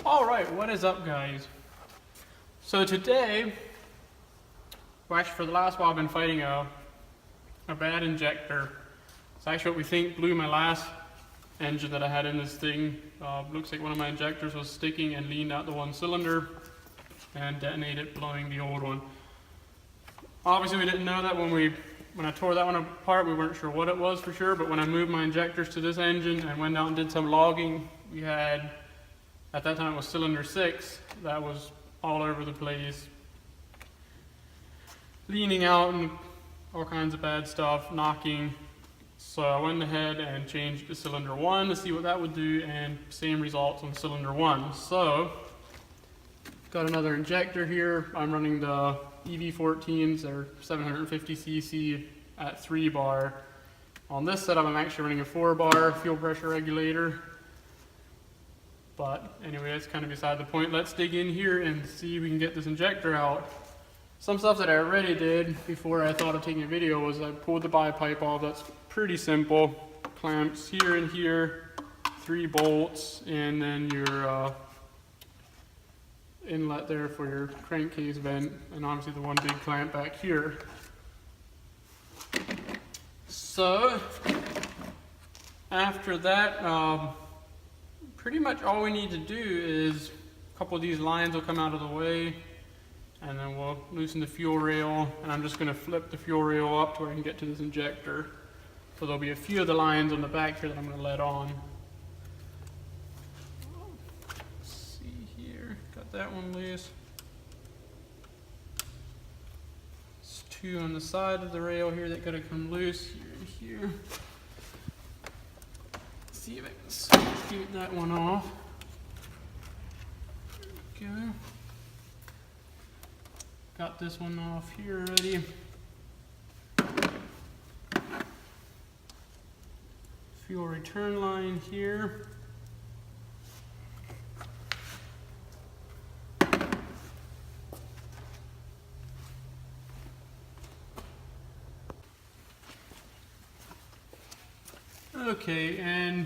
Alright, what is up guys? So today, well actually for the last while I've been fighting a bad injector. It's actually what we think blew my last engine that I had in this thing. Looks like one of my injectors was sticking and leaned out the one cylinder and detonated, blowing the old one. Obviously we didn't know that when I tore that one apart. We weren't sure what it was for sure, but when I moved my injectors to this engine and went out and did some logging, we had, at that time it was cylinder 6, that was all over the place, leaning out and all kinds of bad stuff, knocking. So I went ahead and changed to cylinder 1 to see what that would do, and same results on cylinder 1. So, got another injector here. I'm running the EV14s, they're 750cc at 3 bar. On this setup I'm actually running a 4 bar fuel pressure regulator. But anyway, that's kind of beside the point. Let's dig in here and see if we can get this injector out. Some stuff that I already did before I thought of taking a video was I pulled the bipipe off. That's pretty simple. Clamps here and here, 3 bolts, and then your inlet there for your crankcase vent, and obviously the one big clamp back here. So after that, pretty much all we need to do is a couple of these lines will come out of the way, and then we'll loosen the fuel rail, and I'm just going to flip the fuel rail up to where I can get to this injector. So there'll be a few of the lines on the back here that I'm going to let on. Let's see here, got that one loose. There's 2 on the side of the rail here that got to come loose, here and here. Let's see if I can scoot that one off. There we go. Got this one off here already. Fuel return line here. Okay, and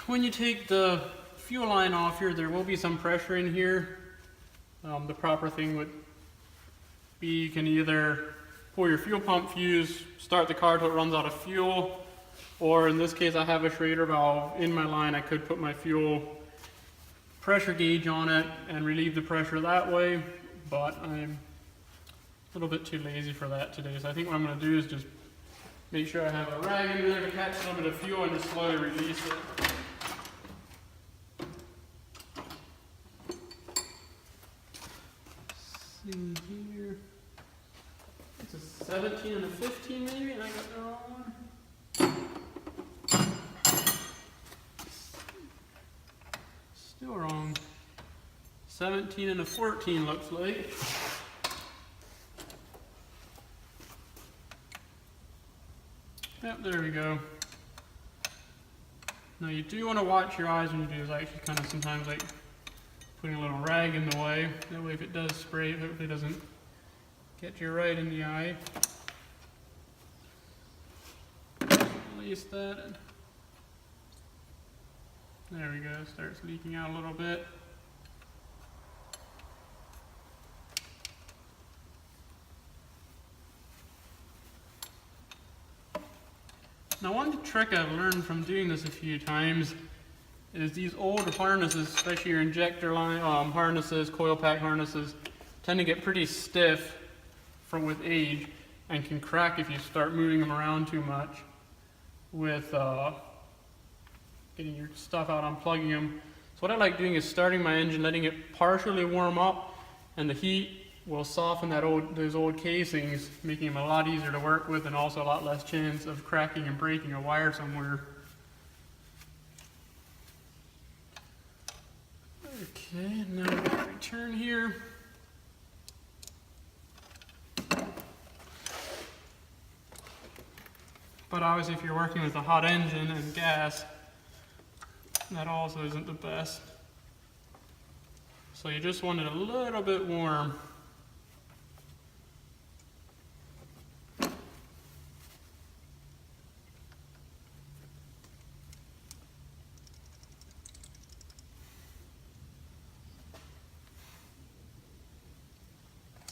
when you take the fuel line off here, there will be some pressure in here. The proper thing would be you can either pull your fuel pump fuse, start the car till it runs out of fuel, or in this case I have a Schrader valve in my line. I could put my fuel pressure gauge on it and relieve the pressure that way, but I'm a little bit too lazy for that today. So I think what I'm going to do is just make sure I have a rag in there to catch a little bit of fuel and just slowly release it. See here, it's a 17 and a 15 maybe, and I got the wrong one. Still wrong. 17 and a 14 looks like. Yep, there we go. Now you do want to watch your eyes when you do this. I actually kind of sometimes like putting a little rag in the way. That way if it does spray, it hopefully doesn't get you right in the eye. Release that. There we go, it starts leaking out a little bit. Now one trick I've learned from doing this a few times is these old harnesses, especially your injector line harnesses, coil pack harnesses, tend to get pretty stiff with age and can crack if you start moving them around too much with getting your stuff out, unplugging them. So what I like doing is starting my engine, letting it partially warm up, and the heat will soften those old casings, making them a lot easier to work with and also a lot less chance of cracking and breaking a wire somewhere. Okay, now we're going to return here. But obviously if you're working with a hot engine and gas, that also isn't the best. So you just want it a little bit warm.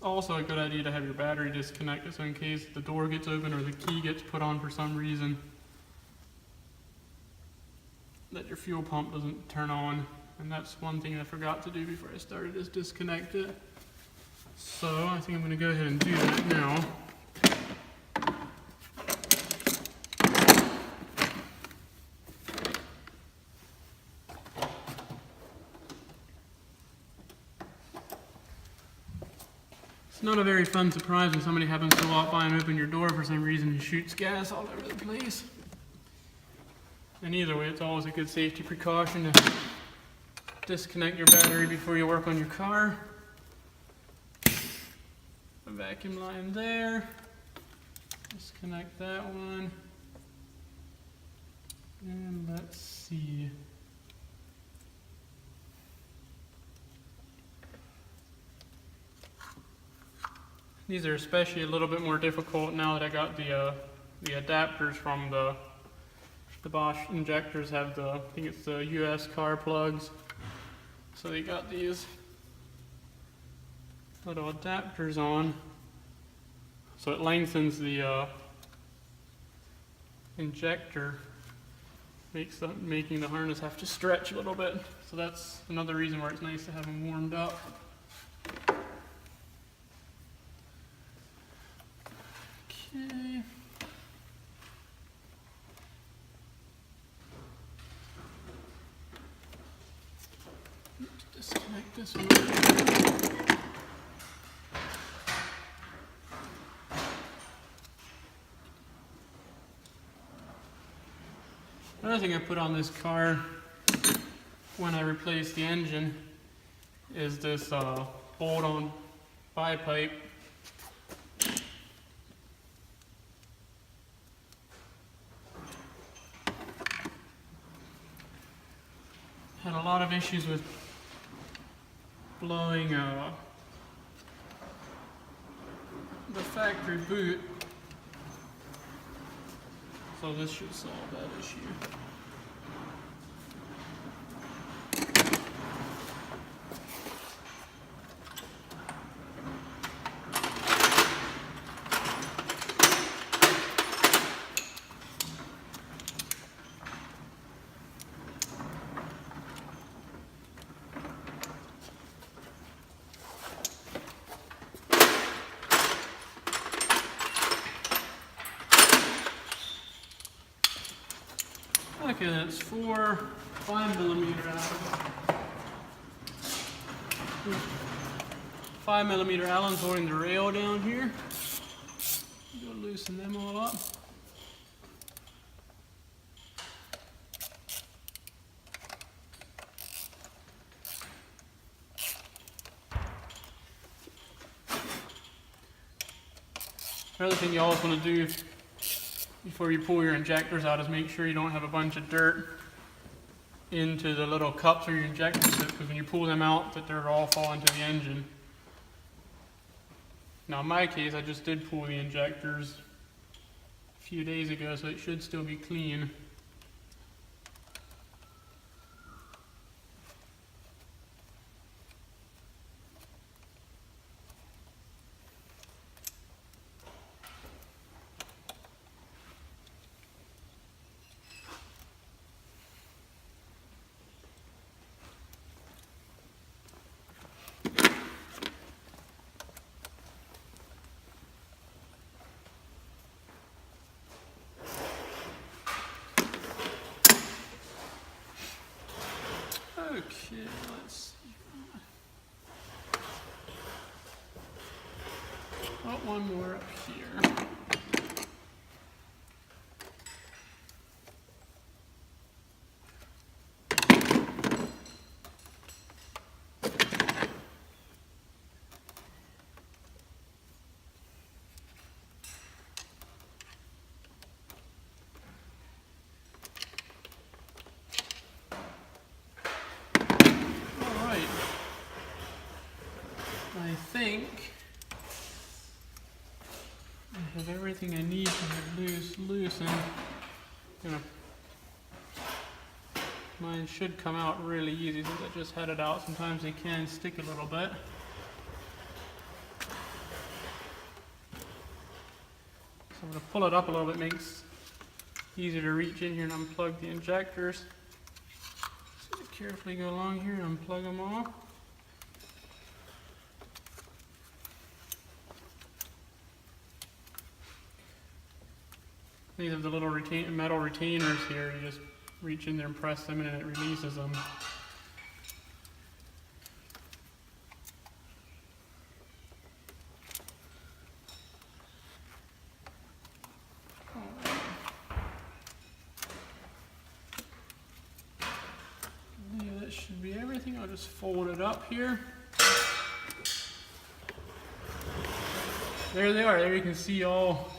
also a good idea to have your battery disconnected, so in case the door gets open or the key gets put on for some reason, that your fuel pump doesn't turn on. And that's one thing I forgot to do before I started, is disconnect it. So I think I'm going to go ahead and do that now. It's not a very fun surprise when somebody happens to walk by and open your door for some reason and shoots gas all over the place. And either way, it's always a good safety precaution to disconnect your battery before you work on your car. A vacuum line there. Disconnect that one. And let's see. These are especially a little bit more difficult now that I got the adapters from the Bosch injectors. Have I think it's the US car plugs. So they got these little adapters on. So it lengthens the injector, making the harness have to stretch a little bit. So that's another reason why it's nice to have them warmed up. Okay. Disconnect this one. Another thing I put on this car when I replaced the engine is this bolt-on bipipe. Had a lot of issues with blowing the factory boot, so this should solve that issue. Okay, that's 4 5mm Allens holding the rail down here. Go loosen them all up. Another thing you always want to do before you pull your injectors out is make sure you don't have a bunch of dirt into the little cups where your injectors sit, because when you pull them out, that dirt all fall into the engine. Now in my case, I just did pull the injectors a few days ago, so it should still be clean. Okay, let's see. Oh, one more up here. I think I have everything I need to have loosened. Mine should come out really easy since I just had it out. Sometimes they can stick a little bit. I'm going to pull it up a little bit, makes it easier to reach in here and unplug the injectors. So carefully go along here and unplug them all. These have the little metal retainers here. You just reach in there and press them and it releases them. Yeah, that should be everything. I'll just fold it up here. There they are. There you can see all.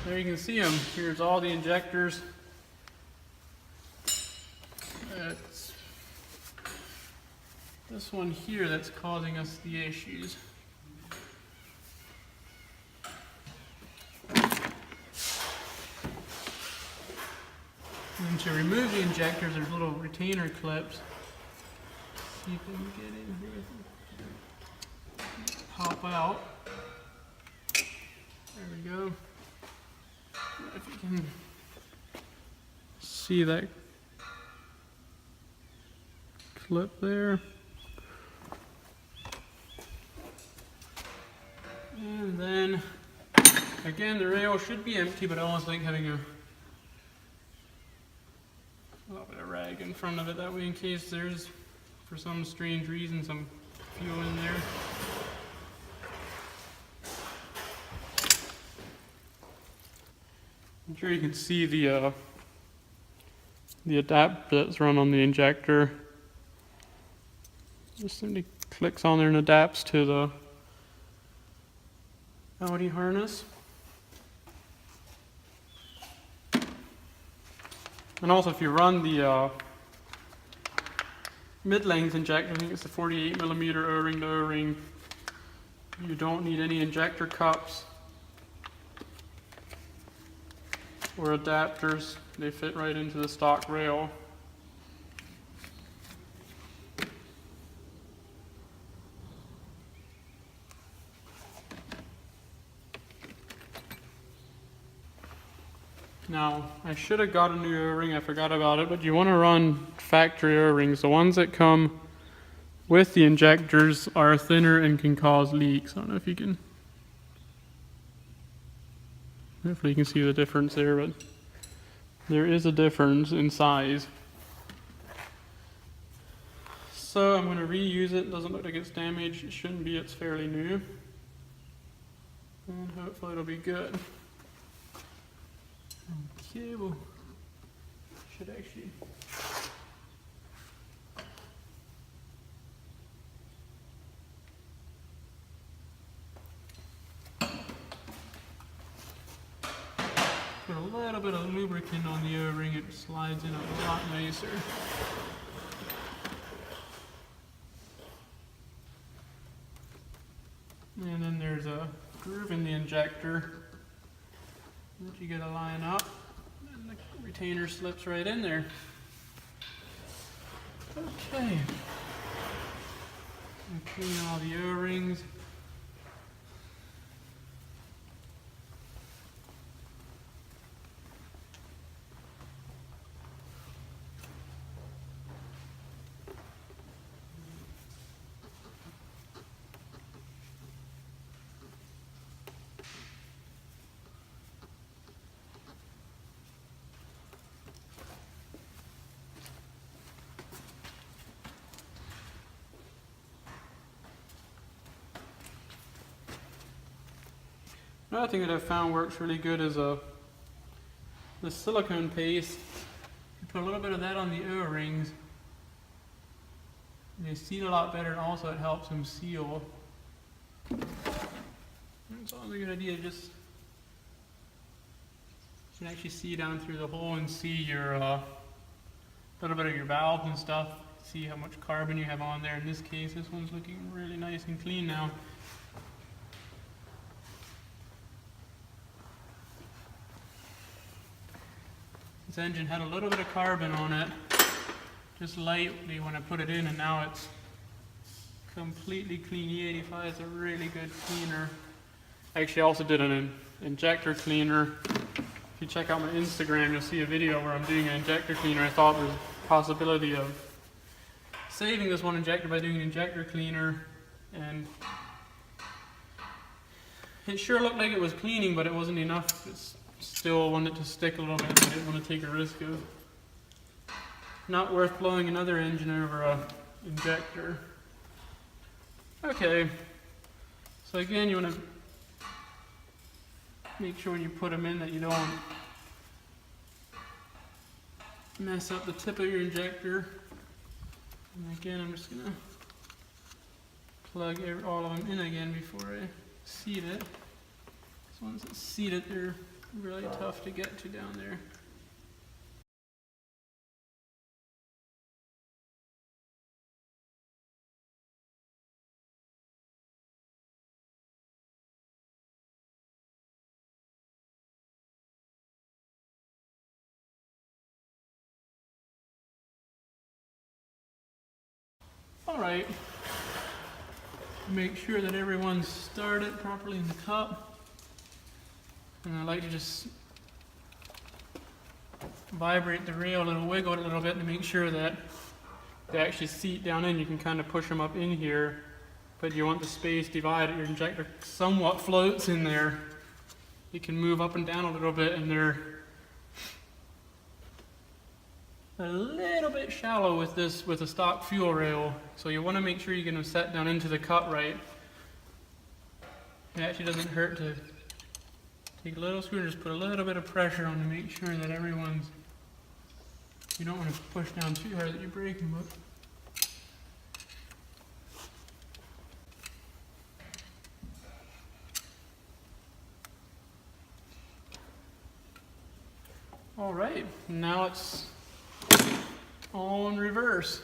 There you can see them. Here's all the injectors. It's this one here that's causing us the issues. And to remove the injectors, there's little retainer clips. See if we can get in here. Pop out. There we go. If you can see that clip there. And then, again, the rail should be empty, but I almost like having a little bit of rag in front of it. That way, in case there's, for some strange reason, some fuel in there. I'm sure you can see the adapter that's run on the injector. Just simply clicks on there and adapts to the Audi harness. And also, if you run the mid-length injector, I think it's the 48mm O-ring to O-ring, you don't need any injector cups or adapters. They fit right into the stock rail. Now, I should have got a new O-ring, I forgot about it, but you want to run factory O-rings. The ones that come with the injectors are thinner and can cause leaks. I don't know if you can, hopefully you can see the difference there, but there is a difference in size. So I'm going to reuse it. It doesn't look like it's damaged. It shouldn't be, it's fairly new. And hopefully it'll be good. Okay, well, should actually put a little bit of lubricant on the O-ring. It slides in a lot nicer. And then there's a groove in the injector that you gotta line up, and the retainer slips right in there. Okay. And clean all the O-rings. Another thing that I've found works really good is the silicone paste. You put a little bit of that on the O-rings, and they seal a lot better, and also it helps them seal. It's always a good idea to just, you can actually see down through the hole and see your little bit of your valves and stuff. See how much carbon you have on there. In this case, this one's looking really nice and clean now. This engine had a little bit of carbon on it, just lightly when I put it in, and now it's completely clean. E85 is a really good cleaner. Actually, I also did an injector cleaner. If you check out my Instagram, you'll see a video where I'm doing an injector cleaner. I thought there was a possibility of saving this one injector by doing an injector cleaner, and it sure looked like it was cleaning, but it wasn't enough. It still wanted to stick a little bit. I didn't want to take a risk of not worth blowing another engine over a injector. Okay, so again, you want to make sure when you put them in that you don't mess up the tip of your injector. And again, I'm just going to plug all of them in again before I seat it. So once it's seated, they're really tough to get to down there. Alright, make sure that everyone's started properly in the cup. And I like to just vibrate the rail a little, wiggle it a little bit to make sure that they actually seat down in. You can kind of push them up in here, but you want the space divided. Your injector somewhat floats in there. You can move up and down a little bit, and they're a little bit shallow with this, with a stock fuel rail. So you want to make sure you get them set down into the cut right. It actually doesn't hurt to take a little screw and just put a little bit of pressure on to make sure that everyone's, you don't want to push down too hard that you're breaking, but alright, now it's all in reverse.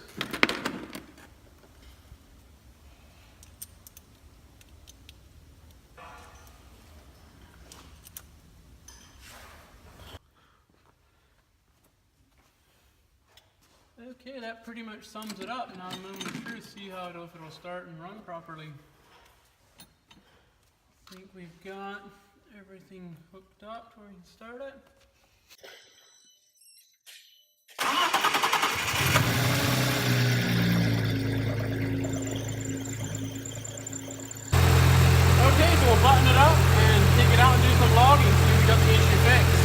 Okay, that pretty much sums it up. Now I'm going to see how if it'll start and run properly. I think we've got everything hooked up to where we can start it. Okay, so we'll button it up and take it out and do some logging, see if we got the issue fixed.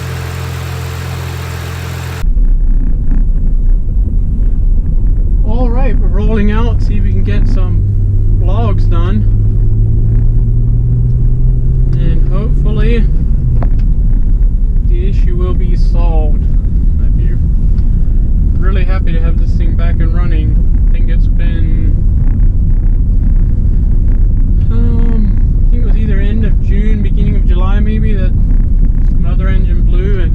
Alright, we're rolling out, see if we can get some logs done. And hopefully the issue will be solved. I'd be really happy to have this thing back and running. I think it's been either end of June, beginning of July maybe, that my other engine blew, and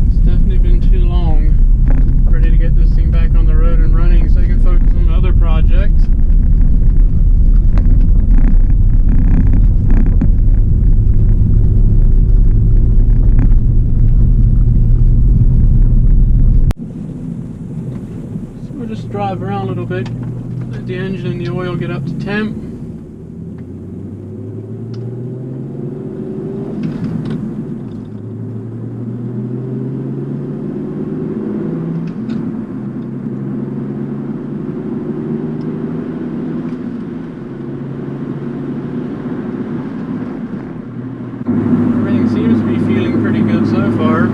it's definitely been too long. Ready to get this thing back on the road and running so I can focus on other projects. So we'll just drive around a little bit. Let the engine and the oil get up to temp. Everything seems to be feeling pretty good so far.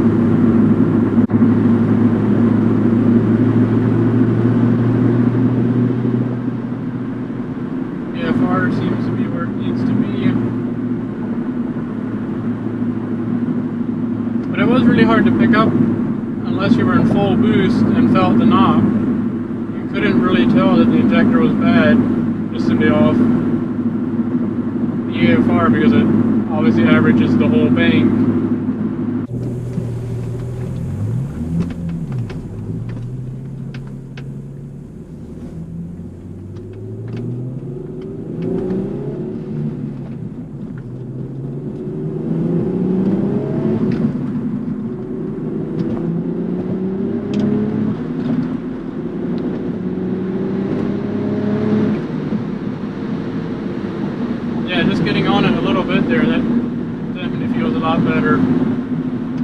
Seems to be where it needs to be. But it was really hard to pick up unless you were in full boost and felt the knob. You couldn't really tell that the injector was bad just simply off the AFR because it obviously averages the whole bank.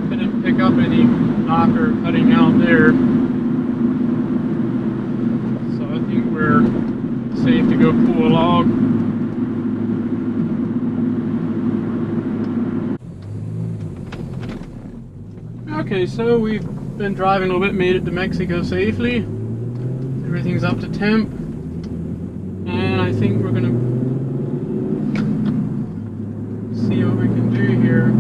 Didn't pick up any knocker cutting out there. So I think we're safe to go pull a log. Okay, so we've been driving a little bit, made it to Mexico safely. Everything's up to temp. And I think we're gonna see what we can do here.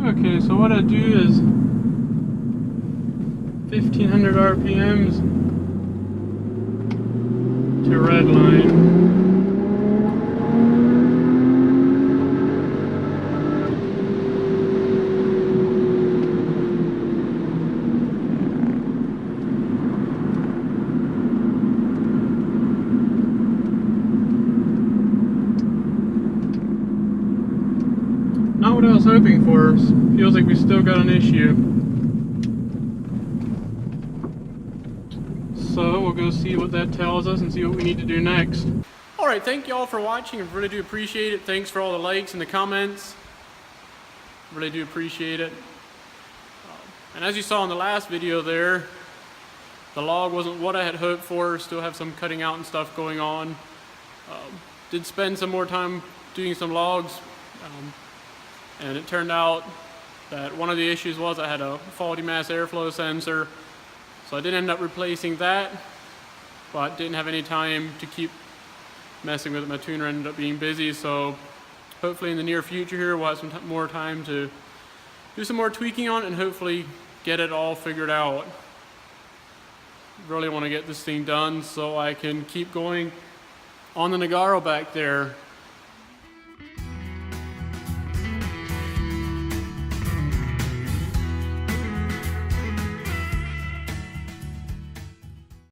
Okay, so what I do is 1500 RPMs to red line. Not what I was hoping for. Feels like we still got an issue. So we'll go see what that tells us and see what we need to do next. Alright, thank you all for watching. I really do appreciate it. Thanks for all the likes and the comments. Really do appreciate it. And as you saw in the last video there, the log wasn't what I had hoped for. Still have some cutting out and stuff going on. Did spend some more time doing some logs. And it turned out that one of the issues was I had a faulty mass airflow sensor. So I did end up replacing that, but didn't have any time to keep messing with it. My tuner ended up being busy, so hopefully in the near future here we'll have some more time to do some more tweaking on it and hopefully get it all figured out. Really want to get this thing done so I can keep going on the Nagaro back there.